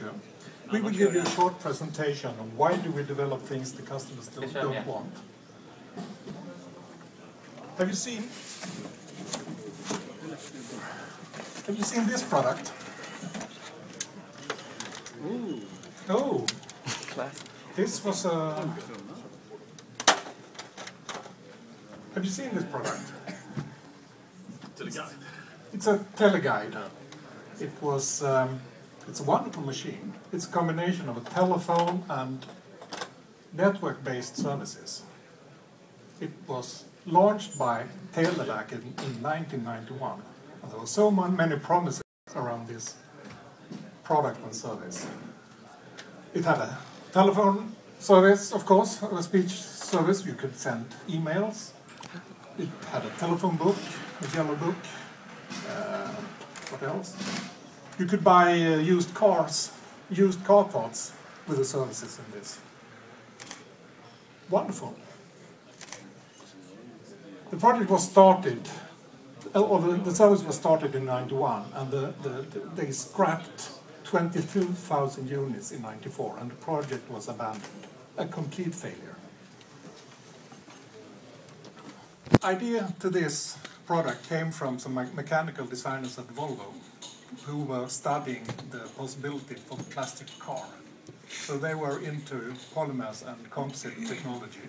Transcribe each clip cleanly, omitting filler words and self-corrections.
you. We will give you a short presentation on why do we develop things the customers don't want. Have you seen this product? Ooh. Oh, this was a... Have you seen this product? Teleguide. It's a teleguide. It was... it's a wonderful machine. It's a combination of a telephone and network-based services. It was launched by Televerket in 1991. And there were so many promises around this product and service. It had a telephone service, of course, a speech service. You could send emails. It had a telephone book, a yellow book. What else? You could buy used car parts with the services in this. Wonderful. The project was started, or the service was started in 91, and they scrapped 22,000 units in 94, and the project was abandoned. A complete failure. The idea to this product came from some mechanical designers at Volvo who were studying the possibility for the plastic car. So they were into polymers and composite technology.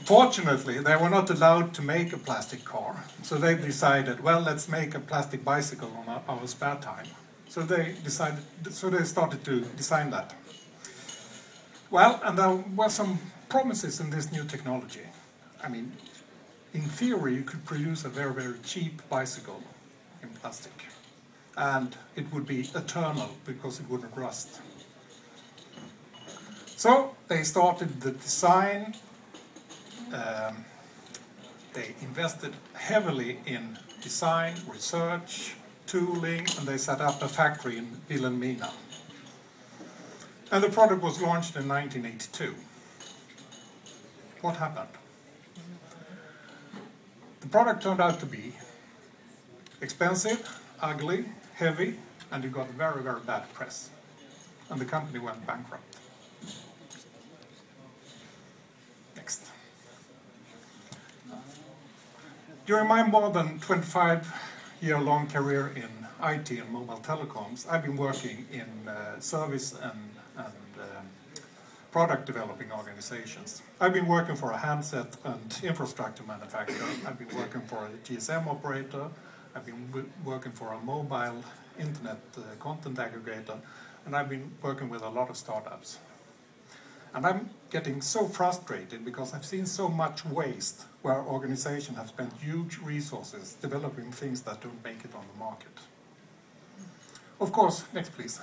Fortunately, they were not allowed to make a plastic car, so they decided, well, let's make a plastic bicycle on our spare time. So they started to design that. Well, and there were some promises in this new technology. I mean, in theory, you could produce a very, very cheap bicycle in plastic, and it would be eternal because it wouldn't rust. So they started the design. They invested heavily in design, research, tooling, and they set up a factory in Vilhelmina. And the product was launched in 1982. What happened? The product turned out to be expensive, ugly, heavy, and it got very, very bad press. And the company went bankrupt. Next. During my more than 25-year-long career in IT and mobile telecoms, I've been working in service and product developing organizations. I've been working for a handset and infrastructure manufacturer. I've been working for a GSM operator. I've been working for a mobile internet content aggregator. And I've been working with a lot of startups. And I'm getting so frustrated because I've seen so much waste where organizations have spent huge resources developing things that don't make it on the market. Of course, next please.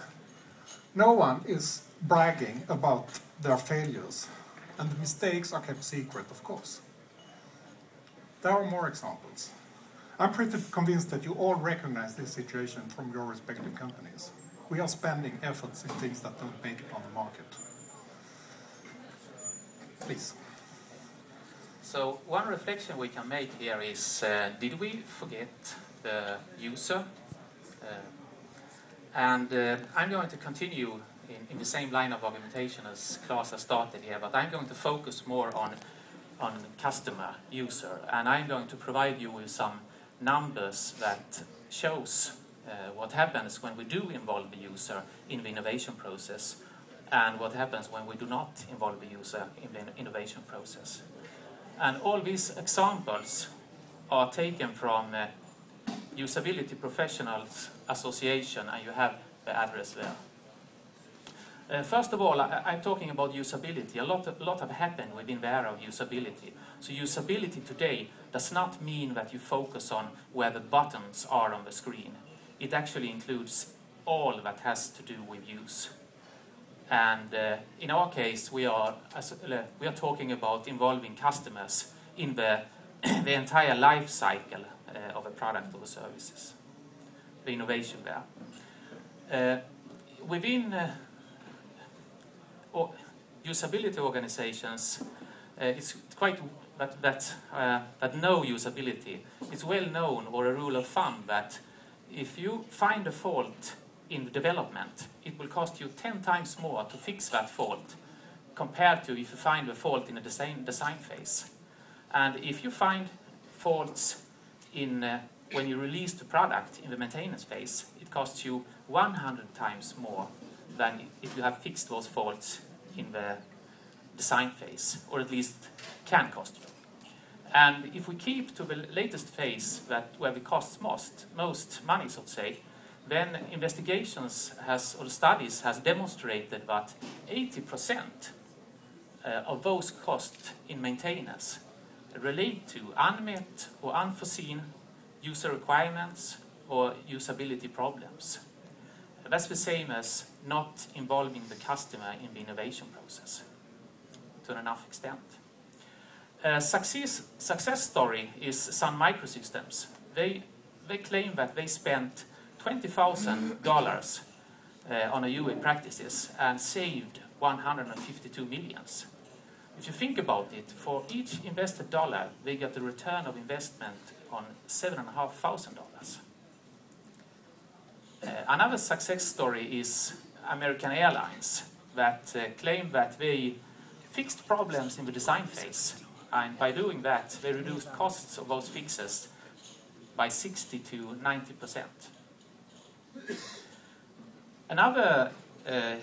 No one is bragging about their failures, and the mistakes are kept secret, of course. There are more examples. I'm pretty convinced that you all recognize this situation from your respective companies. We are spending efforts in things that don't make it on the market. Please. So one reflection we can make here is, did we forget the user? I'm going to continue in the same line of argumentation as Claes has started here, but I'm going to focus more on customer, user, and I'm going to provide you with some numbers that shows what happens when we do involve the user in the innovation process and what happens when we do not involve the user in the innovation process. And all these examples are taken from Usability Professionals Association, and you have the address there. First of all, I'm talking about usability. A lot have happened within the area of usability. So usability today does not mean that you focus on where the buttons are on the screen. It actually includes all that has to do with use. And in our case, we are talking about involving customers in the entire life cycle of a product or services, the innovation there. Within usability organizations, it's quite that know usability. It's well known, or a rule of thumb, that if you find a fault in the development, it will cost you 10 times more to fix that fault compared to if you find the fault in the design phase. And if you find faults when you release the product in the maintenance phase, it costs you 100 times more than if you have fixed those faults in the design phase, or at least can cost you. And if we keep to the latest phase where it costs most money, so to say, then investigations or studies has demonstrated that 80% of those costs in maintenance relate to unmet or unforeseen user requirements or usability problems. That's the same as not involving the customer in the innovation process to enough extent. A success story is Sun Microsystems. They claim that they spent $20,000 on a UA practices and saved 152 millions. If you think about it, for each invested dollar, they get a return of investment on $7,500. Another success story is American Airlines that claim that they fixed problems in the design phase, and by doing that they reduced costs of those fixes by 60 to 90%. Another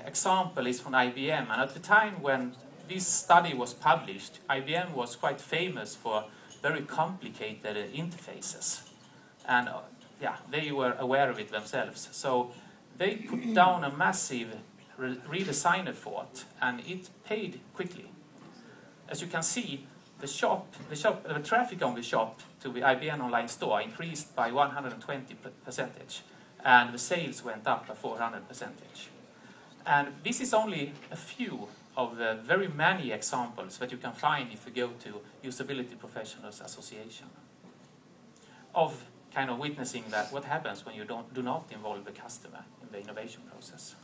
example is from IBM, and at the time when this study was published, IBM was quite famous for very complicated interfaces, and they were aware of it themselves. So they put down a massive redesign effort, and it paid quickly. As you can see, the traffic on the shop to the IBM online store increased by 120%, and the sales went up by 400%. And this is only a few of the very many examples that you can find if you go to Usability Professionals Association of kind of witnessing that what happens when you do not involve the customer in the innovation process.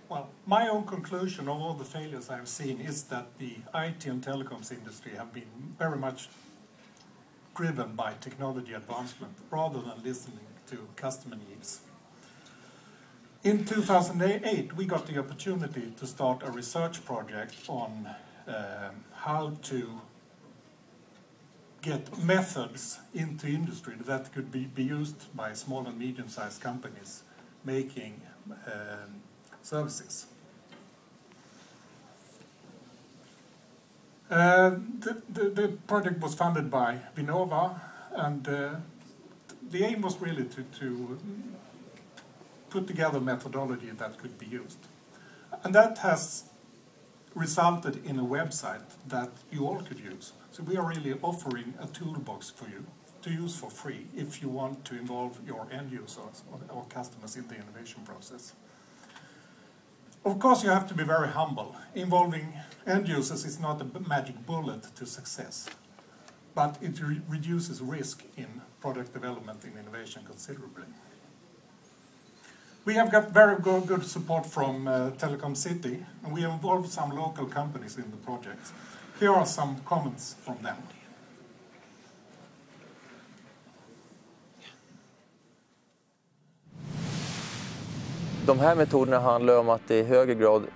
Well, my own conclusion of all the failures I've seen is that the IT and telecoms industry have been very much driven by technology advancement rather than listening to customer needs. In 2008, we got the opportunity to start a research project on how to get methods into industry that could be used by small and medium-sized companies making services. The project was funded by Vinnova, and the aim was really to put together methodology that could be used. And that has resulted in a website that you all could use. So we are really offering a toolbox for you to use for free if you want to involve your end users or customers in the innovation process. Of course, you have to be very humble. Involving end users is not a magic bullet to success, but it reduces risk in product development and innovation considerably. We have got very good support from Telecom City, and we involved some local companies in the project. Here are some comments from them. De här metoderna handlar om att i högre grad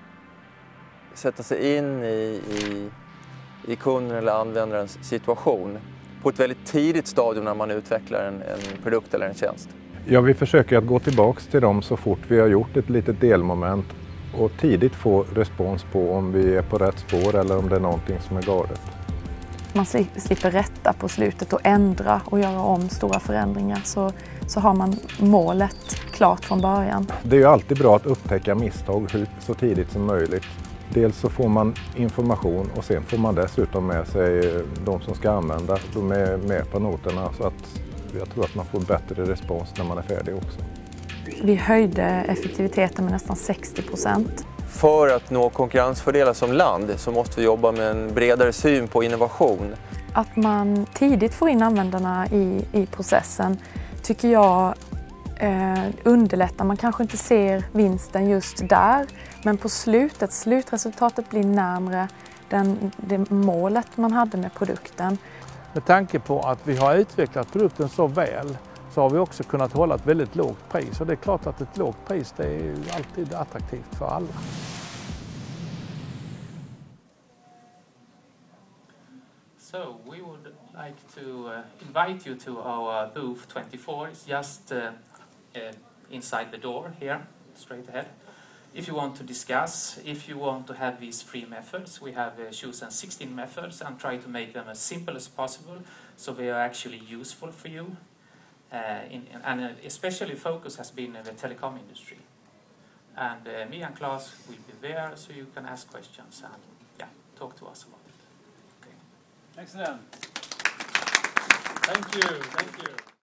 sätta sig in i kunden eller användarens situation på ett väldigt tidigt stadium när man utvecklar en produkt eller en tjänst. Ja, vi försöker att gå tillbaks till dem så fort vi har gjort ett litet delmoment och tidigt få respons på om vi är på rätt spår eller om det är någonting som är galet. Man slipper rätta på slutet och ändra och göra om stora förändringar, så har man målet klart från början. Det är ju alltid bra att upptäcka misstag så tidigt som möjligt. Dels så får man information och sen får man dessutom med sig de som ska använda. De är med på noterna, så att jag tror att man får bättre respons när man är färdig också. Vi höjde effektiviteten med nästan 60%. För att nå konkurrensfördelar som land så måste vi jobba med en bredare syn på innovation. Att man tidigt får in användarna i processen tycker jag underlättar. Man kanske inte ser vinsten just där, men på slutresultatet blir närmare det målet man hade med produkten. Med tanke på att vi har utvecklat produkten så väl så har vi också kunnat hålla ett väldigt lågt pris. Och det är klart att ett lågt pris det är ju alltid attraktivt för alla. So we would like to invite you to our booth 24. It's just inside the door here, straight ahead. If you want to discuss, if you want to have these free methods, we have chosen 16 methods and try to make them as simple as possible so they are actually useful for you. And especially focus has been in the telecom industry. And me and Claes will be there so you can ask questions and talk to us about it. Excellent. Thank you.